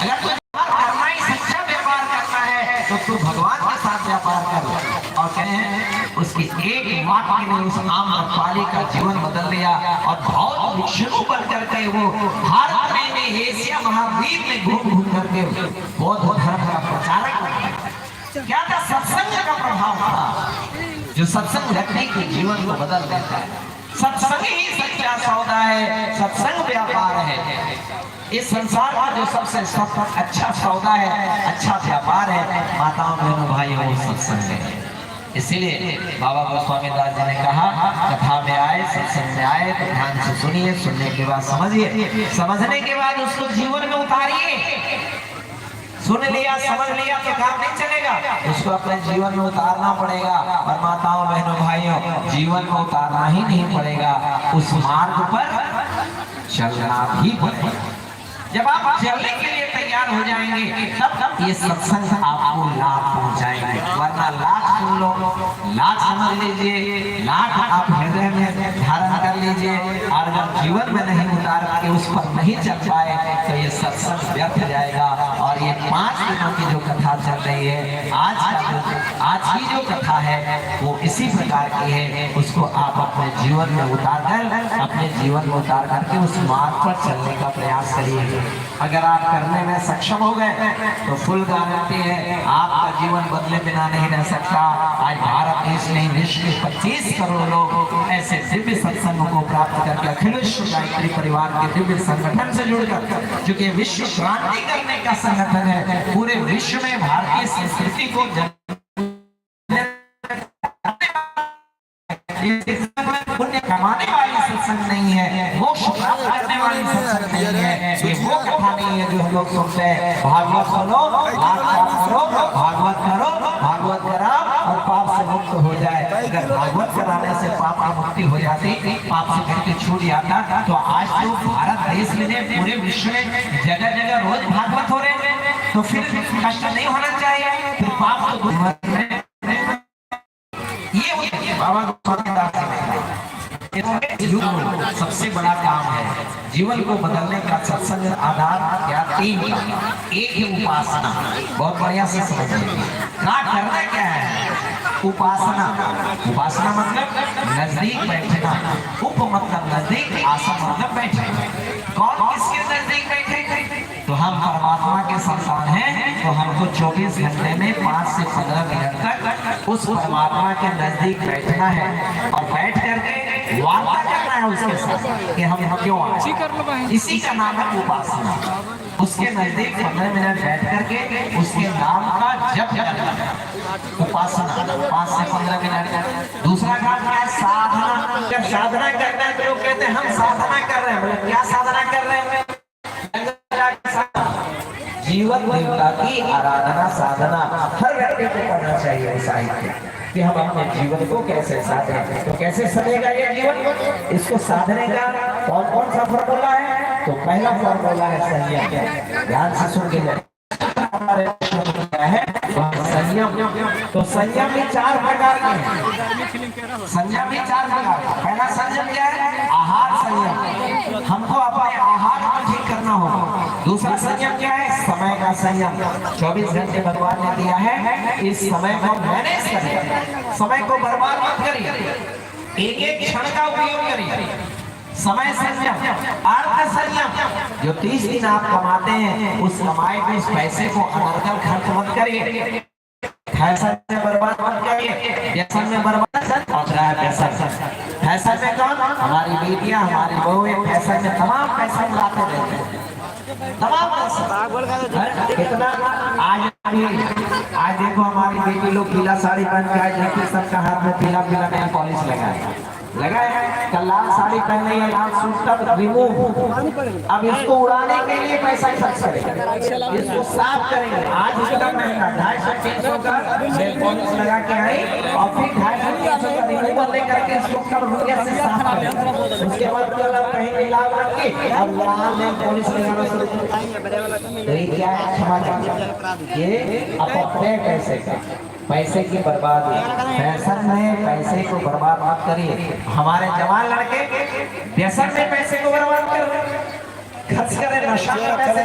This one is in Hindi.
अगर तुझे करना ही सच्चा व्यापार करना है तो तू भगवान के साथ व्यापार कर। और कहें उसकी एक वाक्य ने उस आम रखवाले का जीवन बदल दिया और बहुत विष्णु बन करके वो भारत में एशिया महाद्वीप में घूम घूम करके बौद्ध धर्म का प्रचारक बना। क्या था? सत्संग का प्रभाव था, जो सत्संग व्यक्ति के जीवन को बदल देता है। सत्संग ही सच्चा सौदा है, सत्संग व्यापार है। इस संसार का जो सबसे अच्छा सौदा है, अच्छा व्यापार है, माताओं बहनों भाइयों, वो सत्संग है। इसीलिए बाबा गोस्वामी दास जी ने कहा, कथा में आए, सत्संग में आए तो ध्यान से सुनिए, सुनने के बाद समझिए, समझने के बाद उसको जीवन में उतारिए। सुन लिया, समझ लिया तो काम नहीं चलेगा, उसको अपने जीवन में उतारना पड़ेगा। और माताओं बहनों भाइयों, जीवन में उतारना ही नहीं पड़ेगा, उस मार्ग पर चलना भी पड़ेगा। जब आप चलने के लिए तैयार हो जाएंगे तब ये सत्संग आपको लाभ पहुंचाएंगे। वरना लाख सुन लो, लाख समझ लीजिए, लाख आप हृदय में धारण कर लीजिए, और जब जीवन में नहीं उतार के उस पर नहीं चल पाए तो ये सत्संग व्यर्थ जाएगा। और ये 5 दिनों की जो कथा चल रही है, आज की जो कथा है वो इसी प्रकार की है। उसको आप अपने जीवन में उतार कर, अपने जीवन में उतार करके उस मार्ग पर चलने का प्रयास करिए। अगर आप करने में सक्षम हो गए तो फुल गारंटी है आपका जीवन बदले बिना नहीं रह सकता। आज भारत देश में विश्व के 25 करोड़ लोग ऐसे दिव्य सत्संग को प्राप्त करके अखिल विश्व गायत्री परिवार के दिव्य संगठन से जुड़कर, जो कि विश्व क्रांति करने का संगठन है, पूरे विश्व में भारतीय संस्कृति को पुण्य कमाने वाली सत्संग नहीं है, मोक्ष प्राप्त करने वाली सत्संग नहीं है। ये वो कथा नहीं है जो हम लोग सुनते हैं, भागवत सुनो, लाख पाप करो, भागवत करो, भागवत कराओ और पाप से मुक्त हो जाए। अगर भागवत कराने से पाप की मुक्ति हो जाती, पाप से मुक्ति छूट जाता, तो आज तो भारत देश में पूरे विश्व में जगह जगह रोज भागवत हो रहे हैं, तो फिर कष्ट नहीं होना चाहिए, फिर पाप तो बाबा सबसे बड़ा काम है जीवन को बदलने का। सत्संग आधार क्या? 3 का। एक है उपासना, बहुत बढ़िया से समझिए। क्या करना क्या है? उपासना। उपासना मतलब नजदीक बैठना, उप मतलब नजदीक, आसन मतलब बैठना। कौन किसके नजदीक बैठे? तो हम परमात्मा के संतान हैं, तो हमको 24 घंटे में 5 से 15 मिनट तक उस परमात्मा के नजदीक बैठना है और बैठ करके वार्ता करना है उसके साथ कि हम क्यों आए। इसी का नाम है उपासना। उसके नजदीक 15 मिनट बैठ करके उसके नाम का जप करना है, उपासना 5 से 15 मिनट। दूसरा काम क्या है? साधना। जब साधना करना है तो लोग कहते हैं हम साधना कर रहे हैं। बोले क्या साधना कर रहे हैं? जीवन देवता की आराधना साधना हर व्यक्ति को करना चाहिए। साहित्य कि हम अपने जीवन को कैसे साधें। तो कैसे सधेगा ये जीवन? इसको साधने का कौन कौन सा फॉर्मूला है? तो पहला फॉर्मूला है संयम। ध्यान से सुन के जाए। है संयम। तो संयम भी 4 प्रकार के हैं। संयम भी 4 प्रकार का। पहला संयम क्या है? आहार संयम, हमको अपने आहार को ठीक करना होगा। दूसरा संयम क्या है? समय का संयम। 24 घंटे भगवान ने दिया है, इस समय को मैनेज करिए, समय को बर्बाद मत करिए, एक एक क्षण का उपयोग करिए। समय संयम। अर्थ संयम, जो 30 दिन आप कमाते हैं उस कमाए के उस पैसे को अनर्गल खर्च मत करिए, फैशन में बर्बाद मत करिए। व्यसन में बर्बाद और फैशन में कौन? हमारी बेटियां, हमारी बहुएं फैशन में तमाम पैसा लाते रहते हैं, तमाम कितना। आज देखो हमारी बेटी लोग पीला साड़ी पहन के आए, सबका हाथ में पीला पीला नेल पॉलिश लगाए, कल लाल साड़ी पहन रही है, लाल सूट तक रिमूव। अब इसको उड़ाने के लिए पैसा खर्च करेंगे, इसको साफ करेंगे। आज इसका महंगा 250-300 का नेल पॉलिश लगा के आई और फिर 250-300 का रिमूवर लेकर के इसको कब रुपया से साफ करेंगे। उसके बाद कलर कहीं लाल रंग की अब लाल नेल पॉलिश लगाना शुरू करेंगे। तो ये क्या है? समाज ये अपने पैसे की बर्बादी। फैशन में पैसे को बर्बाद मत करिए। हमारे जवान लड़के व्यसन में पैसे को बर्बाद कर खर्च करें, नशा में पैसे